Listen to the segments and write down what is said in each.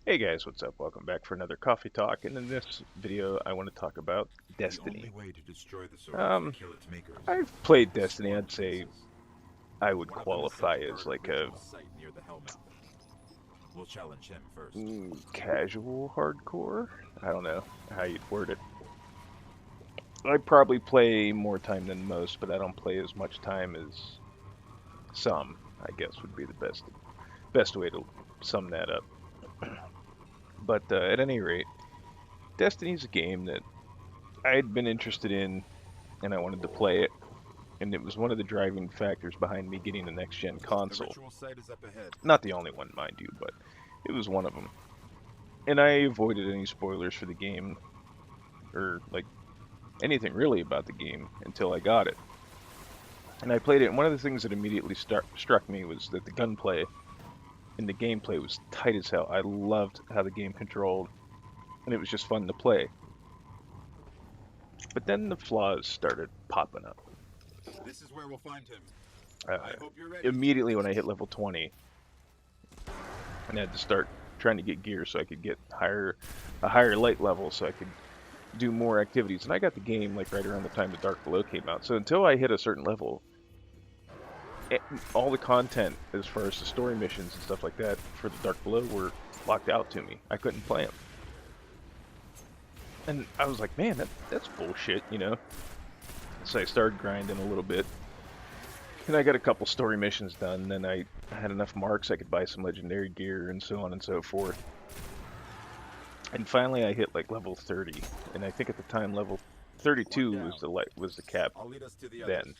Hey guys, what's up? Welcome back for another coffee talk, and in this video I want to talk about The only Destiny. way to destroy the sword is to Um, kill its makers. I've played The Destiny. Swarm I'd say Princes. I would One of them is said qualify to as guard a like a ritual site near the Hell Mountain. We'll challenge him first. casual hardcore. I don't know how you'd word it. I probably play more time than most, but I don't play as much time as some, I guess would be the best way to sum that up. But at any rate, Destiny's a game that I had been interested in and I wanted to play it, and it was one of the driving factors behind me getting a next gen The console. ritual site is up ahead. Not the only one, mind you, but it was one of them. And I avoided any spoilers for the game, or like anything really about the game, until I got it. And I played it, and one of the things that immediately struck me was that the gunplay and the gameplay was tight as hell. I loved how the game controlled, and it was just fun to play. But then the flaws started popping up. This is where we'll find him. Uh, I hope you're ready. Immediately when I hit level 20, and I had to start trying to get gear so I could get a higher light level so I could do more activities. And I got the game like right around the time the Dark Below came out. So until I hit a certain level, all the content as far as the story missions and stuff like that for the Dark Below were locked out to me. I couldn't play them. And I was like, man, that's bullshit, you know? So I started grinding a little bit. And I got a couple story missions done. Then I had enough marks I could buy some legendary gear and so on and so forth. And finally I hit like level 30. And I think at the time level 32 was the cap I'll lead us to the others. then.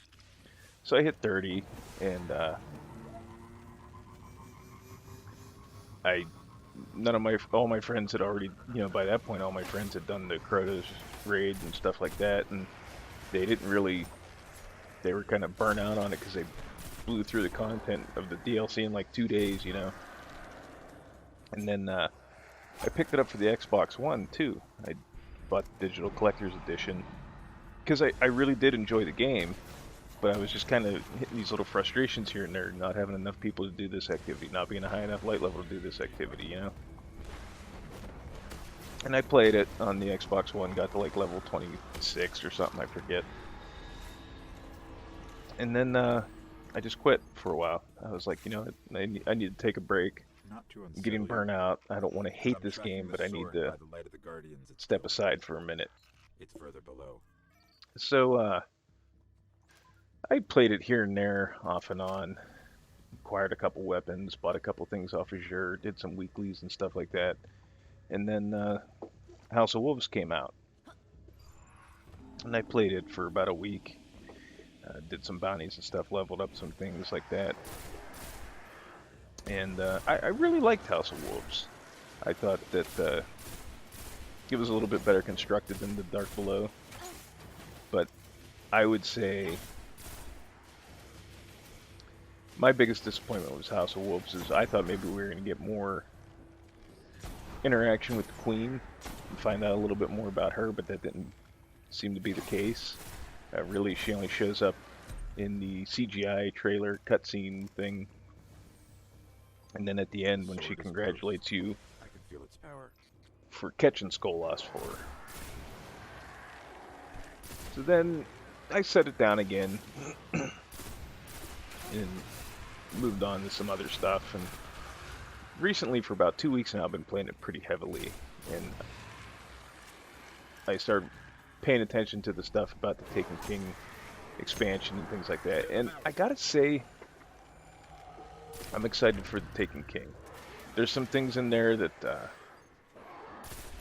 So I hit 30 and I none of my all my friends had already, by that point all my friends had done the Crotos raid and stuff like that, and they didn't really they were kind of burnt out on it because they blew through the content of the DLC in like 2 days, And then I picked it up for the Xbox One too. I bought the digital collector's edition because I really did enjoy the game, but I was just kind of hitting these little frustrations here and there, not having enough people to do this activity, not being a high enough light level to do this activity. And I played it on the Xbox One, got to like level 26 or something, I forget. And then I just quit for a while. I was like, I need to take a break. Not to I'm getting unsettle you, burnt out. I don't want to but hate I'm this tracking game, the but I need sword to by the light of the Guardians it's step built. aside for a minute. It's further below. So I played it here and there, off and on. Acquired a couple weapons, bought a couple things off Azure, did some weeklies and stuff like that. And then House of Wolves came out, and I played it for about a week. Did some bounties and stuff, leveled up some things like that. And I really liked House of Wolves. I thought that it was a little bit better constructed than the Dark Below. But I would say my biggest disappointment was House of Wolves. Is I thought maybe we were going to get more interaction with the Queen and find out a little bit more about her, but that didn't seem to be the case. Really, she only shows up in the CGI trailer cutscene thing, and then at the end when she congratulates you I can feel its power. for catching Skolas for her. So then I set it down again and moved on to some other stuff. And recently, for about 2 weeks now, I've been playing it pretty heavily, and I started paying attention to the stuff about the Taken King expansion and things like that. And I gotta say, I'm excited for the Taken King. There's some things in there that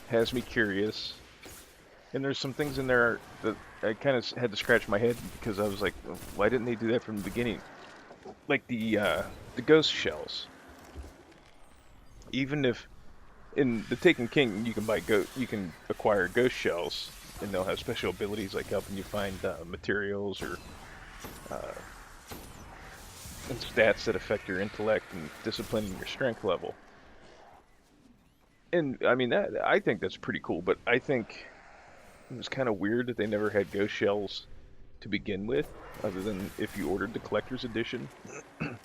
has me curious, and there's some things in there that I kind of had to scratch my head because I was like, why didn't they do that from the beginning? Like the ghost shells. Even if in the Taken King you can acquire ghost shells, and they'll have special abilities like helping you find materials or and stats that affect your intellect and disciplining your strength level. And I mean I think that's pretty cool, but I think it was kind of weird that they never had ghost shells to begin with, other than if you ordered the collector's edition. And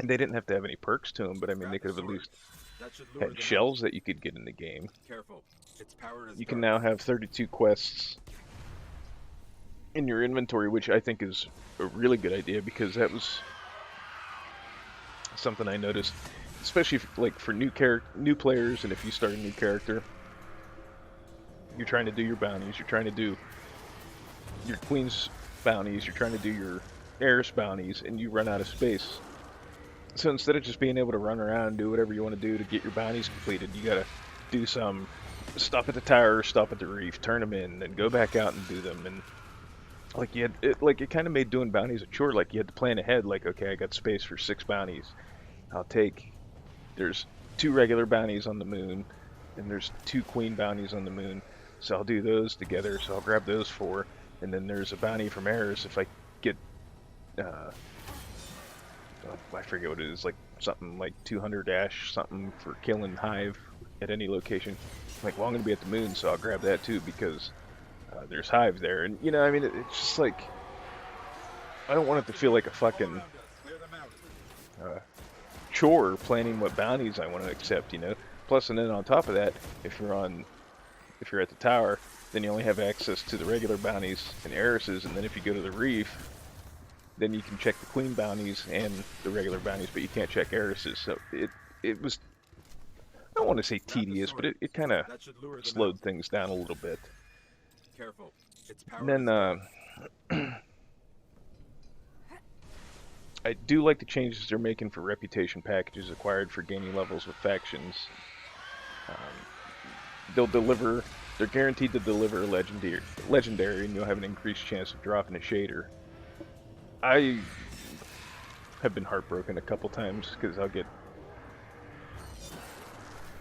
they didn't have to have any perks to them, but I mean they could have at least That should lure them had out. shells that you could get in the game. Careful. Its power is You can dark. now have 32 quests in your inventory, which I think is a really good idea because that was something I noticed, especially like for new players, and if you start a new character, you're trying to do your bounties, you're trying to do your queen's bounties, you're trying to do your heiress bounties, and you run out of space. So instead of just being able to run around and do whatever you want to do to get your bounties completed, you gotta do some, stop at the tower, stop at the reef, turn them in, then go back out and do them. And like it kind of made doing bounties a chore. Like you had to plan ahead. Like, okay, I got space for 6 bounties. There's 2 regular bounties on the moon, and there's 2 queen bounties on the moon. So I'll do those together. So I'll grab those 4, and then there's a bounty from Eris if I get, I forget what it is, like something like 200 ash something for killing Hive at any location. I'm like, well, I'm gonna be at the moon, so I'll grab that too because there's Hive there. And you know, I mean, it's just like I don't want it to feel like a fucking chore planning what bounties I want to accept, you know. Plus, and then on top of that, if you're at the tower, then you only have access to the regular bounties and heiresses, and then if you go to the reef, then you can check the queen bounties and the regular bounties, but you can't check heiresses. So it was, I don't want to say tedious, but it kind of That should lure them slowed out. things down a little bit. Careful. Its power And is then dark. I do like the changes they're making for reputation packages acquired for gaining levels with factions. They're guaranteed to deliver a legendary, and you'll have an increased chance of dropping a shader. I have been heartbroken a couple times because I'll get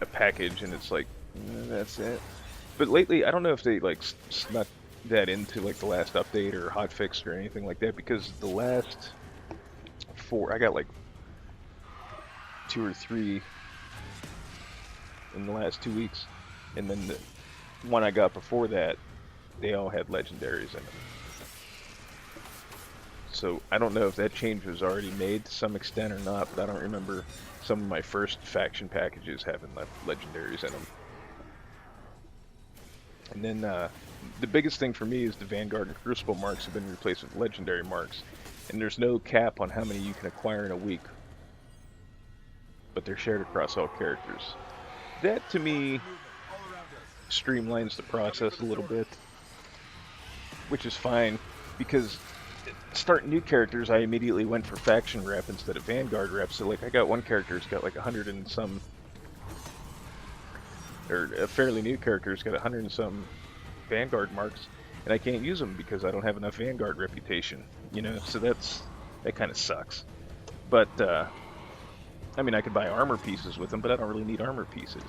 a package and it's like, that's it. But lately, I don't know if they like snuck that into like the last update or hotfixed or anything like that, because the last 4, I got like 2 or 3 in the last 2 weeks, and then the one I got before that, they all had legendaries in them. So I don't know if that change was already made to some extent or not, but I don't remember some of my first faction packages having legendaries in them. And then the biggest thing for me is the Vanguard and Crucible marks have been replaced with legendary marks. And there's no cap on how many you can acquire in a week, but they're shared across all characters. That, to me, streamlines the process a little bit, which is fine, because starting new characters, I immediately went for faction rep instead of Vanguard rep. So, like, I got one character who's got like 100 and some, or a fairly new character who's got 100 and some Vanguard marks, and I can't use them because I don't have enough Vanguard reputation, you know, so that kind of sucks. But, I mean, I could buy armor pieces with them, but I don't really need armor pieces.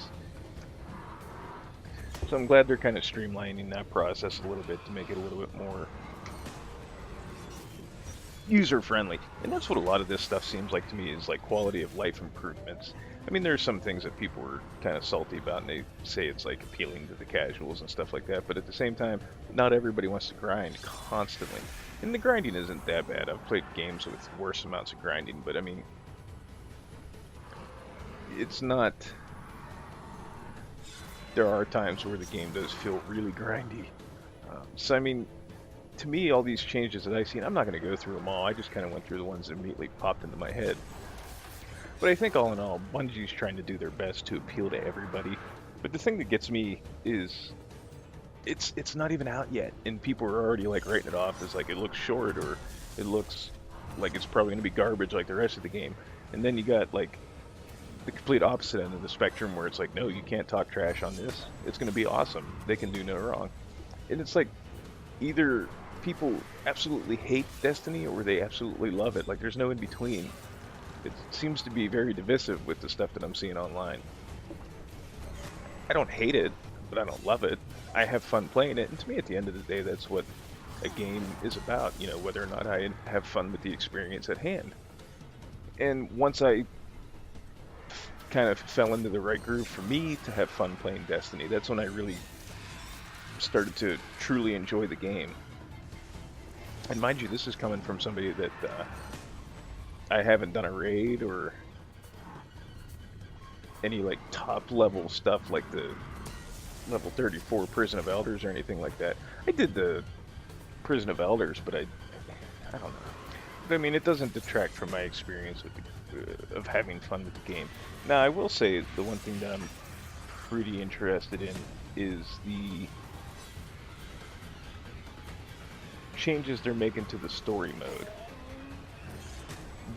So I'm glad they're kind of streamlining that process a little bit to make it a little bit more user-friendly. And that's what a lot of this stuff seems like to me, is like quality of life improvements. I mean, there's some things that people are kind of salty about, and they say it's like appealing to the casuals and stuff like that, but at the same time, not everybody wants to grind constantly. And the grinding isn't that bad. I've played games with worse amounts of grinding, but I mean, it's not... There are times where the game does feel really grindy. So I mean, to me, all these changes that I've seen, I'm not going to go through them all. I just kind of went through the ones that immediately popped into my head. But I think all in all, Bungie's trying to do their best to appeal to everybody. But the thing that gets me is it's not even out yet, and people are already like writing it off as like it looks short, or it looks like it's probably going to be garbage like the rest of the game. And then you got like the complete opposite end of the spectrum where it's like, no, you can't talk trash on this. It's going to be awesome. They can do no wrong. And it's like, either people absolutely hate Destiny or they absolutely love it. Like, there's no in between. It seems to be very divisive with the stuff that I'm seeing online. I don't hate it, but I don't love it. I have fun playing it, and to me, at the end of the day, that's what a game is about, you know, whether or not I have fun with the experience at hand. And once I kind of fell into the right groove for me to have fun playing Destiny, that's when I really started to truly enjoy the game. And mind you, this is coming from somebody that I haven't done a raid or any like top level stuff like the level 34 Prison of Elders or anything like that. I did the Prison of Elders, but I don't know. But I mean, it doesn't detract from my experience with of having fun with the game. Now, I will say the one thing that I'm pretty interested in is the changes they're making to the story mode.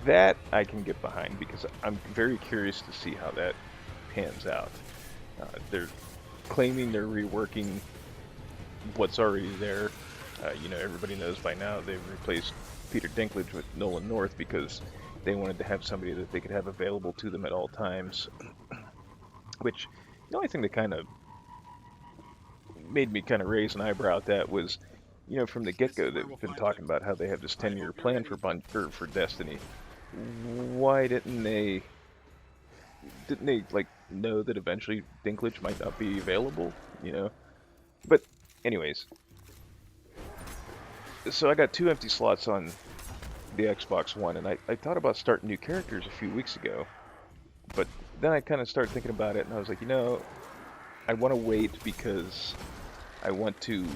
That I can get behind because I'm very curious to see how that pans out. They're claiming they're reworking what's already there. You know, everybody knows by now they've replaced Peter Dinklage with Nolan North because they wanted to have somebody that they could have available to them at all times. Which, the only thing that kind of made me kind of raise an eyebrow at that was, you know, from the get-go they've been talking about how they have this 10-year plan for Destiny. Why didn't they like know that eventually Dinklage might not be available, you know? But anyways, so I got 2 empty slots on the Xbox One, and I thought about starting new characters a few weeks ago, but then I kind of started thinking about it, and I was like, you know, I want to wait because I want to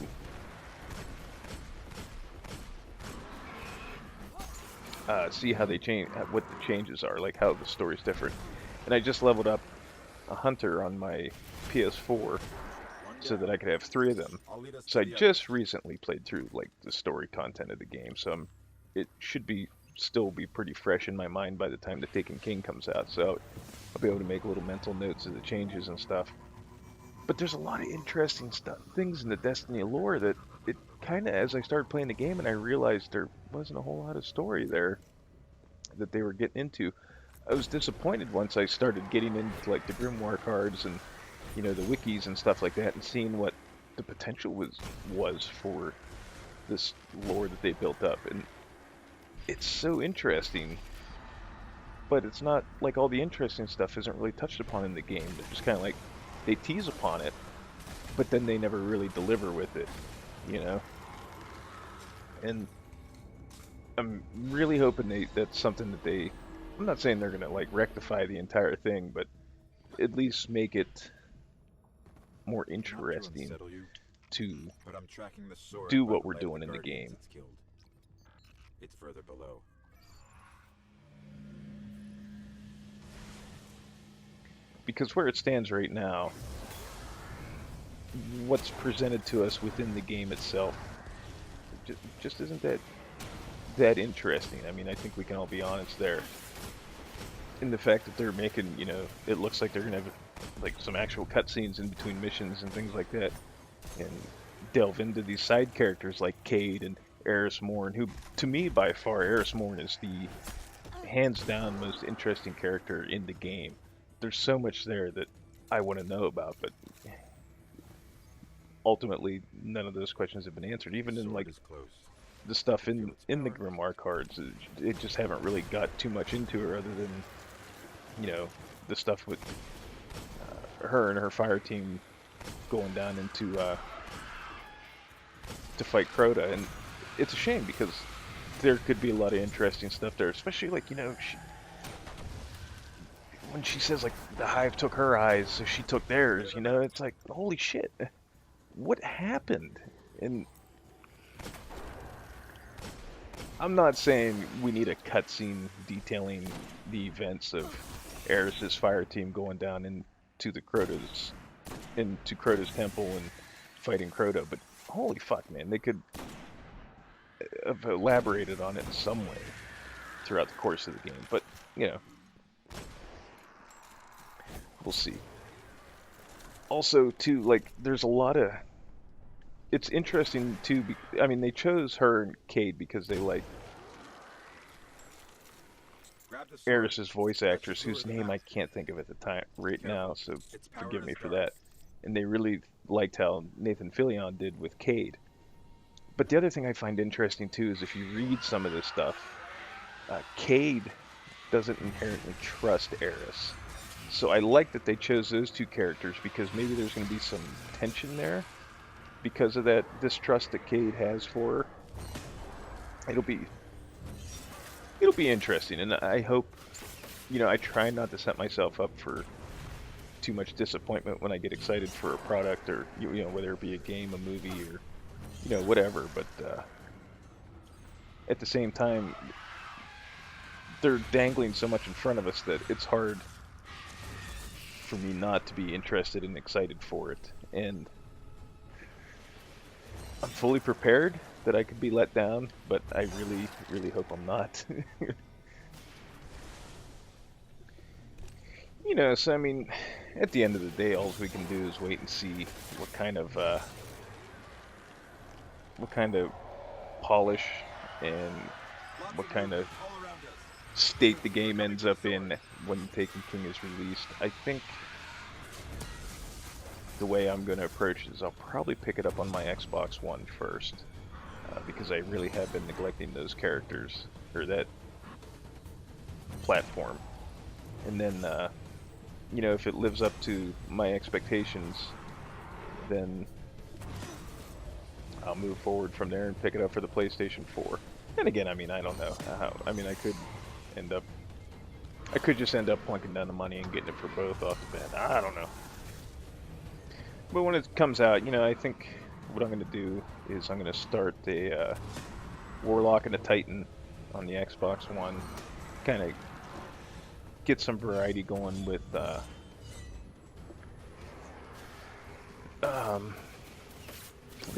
see how they change, what the changes are, like how the story's different. And I just leveled up a hunter on my PS4 so that I could have 3 of them. So I just recently played through like the story content of the game, so it should still be pretty fresh in my mind by the time the Taken King comes out. So I'll be able to make little mental notes of the changes and stuff. But there's a lot of interesting things in the Destiny lore that it kind of, as I started playing the game and I realized there wasn't a whole lot of story there that they were getting into. I was disappointed once I started getting into like the Grimoire cards and, you know, the wikis and stuff like that, and seeing what the potential was for this lore that they built up. And it's so interesting, but it's not like all the interesting stuff isn't really touched upon in the game. They're just kind of like, they tease upon it, but then they never really deliver with it, you know? And I'm really hoping that's something that I'm not saying they're gonna like rectify the entire thing, but at least make it more interesting to do what we're doing in the game. It's further below. Because where it stands right now, what's presented to us within the game itself just isn't that interesting. I mean, I think we can all be honest there. In the fact that they're making, you know, it looks like they're gonna have like some actual cutscenes in between missions and things like that, and delve into these side characters like Cayde and Eris Morn, who, to me, by far, Eris Morn is the hands down most interesting character in the game. There's so much there that I want to know about, but ultimately none of those questions have been answered. Even in like the stuff in the Grimoire cards, it just haven't really got too much into her, other than, you know, the stuff with her and her fire team going down into to fight Crota. And it's a shame because there could be a lot of interesting stuff there, especially like, you know, when she says like the Hive took her eyes, so she took theirs, you know, it's like, holy shit, what happened? And I'm not saying we need a cutscene detailing the events of Eris's fire team going down into Crota's temple and fighting Crota, but holy fuck, man, they could have elaborated on it in some way throughout the course of the game. But, you know, we'll see. Also, too, like, there's a lot of... It's interesting, too, I mean, they chose her and Cayde because they like Eris's voice actress, whose name I can't think of at the time right now, so forgive me for that. And they really liked how Nathan Fillion did with Cayde. But the other thing I find interesting, too, is if you read some of this stuff, Cayde doesn't inherently trust Eris. So I like that they chose those two characters, because maybe there's going to be some tension there because of that distrust that Cayde has for her. It'll be interesting, and I hope, you know, I try not to set myself up for too much disappointment when I get excited for a product, or you know, whether it be a game, a movie, or you know, whatever. But at the same time, they're dangling so much in front of us that it's hard for me not to be interested and excited for it. And I'm fully prepared that I could be let down, but I really, really hope I'm not. You know, so I mean, at the end of the day, all we can do is wait and see what kind of polish and what kind of state the game ends up in when Taken King is released. I think the way I'm going to approach it is I'll probably pick it up on my Xbox One first, because I really have been neglecting those characters, or that platform. And then, you know, if it lives up to my expectations, then I'll move forward from there and pick it up for the PlayStation 4. And again, I mean, I don't know how. I mean, I could just end up plunking down the money and getting it for both off the bat. I don't know. But when it comes out, you know, I think what I'm going to do is I'm going to start a Warlock and a Titan on the Xbox One. Kind of get some variety going with the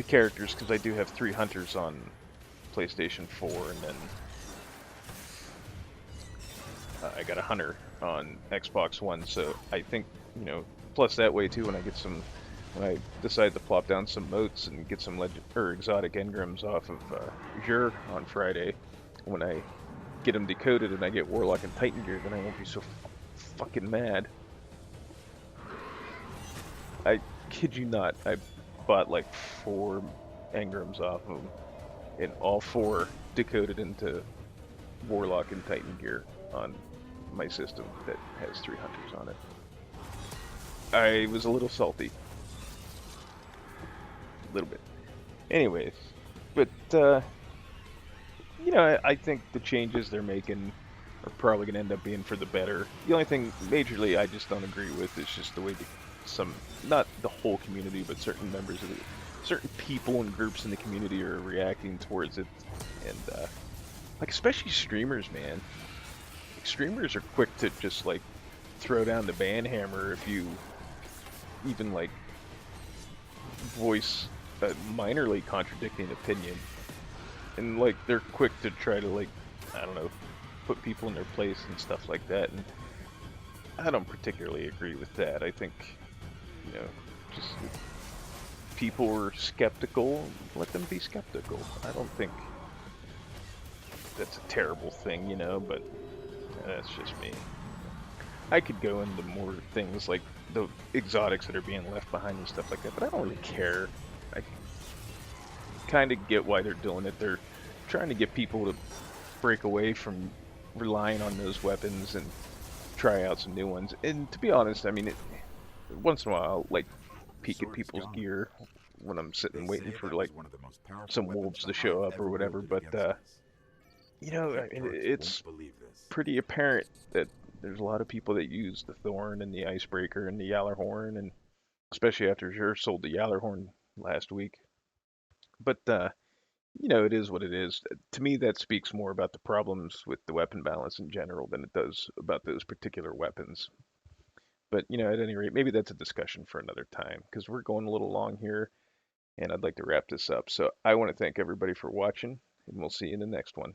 characters, because I do have 3 hunters on PlayStation 4, and then I got a hunter on Xbox One. So I think, you know, plus that way too, when I decide to plop down some moats and get some exotic engrams off of Xur on Friday, when I get them decoded and I get Warlock and Titan gear, then I won't be so fucking mad. I kid you not, I bought like 4 engrams off of them, and all 4 decoded into Warlock and Titan gear on my system that has 3 hunters on it. I was a little salty. A little bit. Anyways, but you know, I think the changes they're making are probably going to end up being for the better. The only thing majorly I just don't agree with is just the way not the whole community, but certain members of certain people and groups in the community are reacting towards it. And like, especially streamers, man. Like, streamers are quick to just like throw down the ban hammer if you even like voice a minorly contradicting opinion. And like, they're quick to try to, like, I don't know, put people in their place and stuff like that. And I don't particularly agree with that. I think, you know, just if people are skeptical, let them be skeptical. I don't think that's a terrible thing, you know, but that's just me. I could go into more things like the exotics that are being left behind and stuff like that, but I don't really care. I kind of get why they're doing it. They're trying to get people to break away from relying on those weapons and try out some new ones. And to be honest, I mean, once in a while, I'll like peek at people's gear when I'm sitting waiting for like some wolves to show up or whatever. But you know, I mean, it's pretty apparent that there's a lot of people that use the Thorn and the Icebreaker and the Yallarhorn, and especially after Xur sold the Yallarhorn last week. But you know, it is what it is. To me, that speaks more about the problems with the weapon balance in general than it does about those particular weapons. But, you know, at any rate, maybe that's a discussion for another time, because we're going a little long here, and I'd like to wrap this up. So I want to thank everybody for watching, and we'll see you in the next one.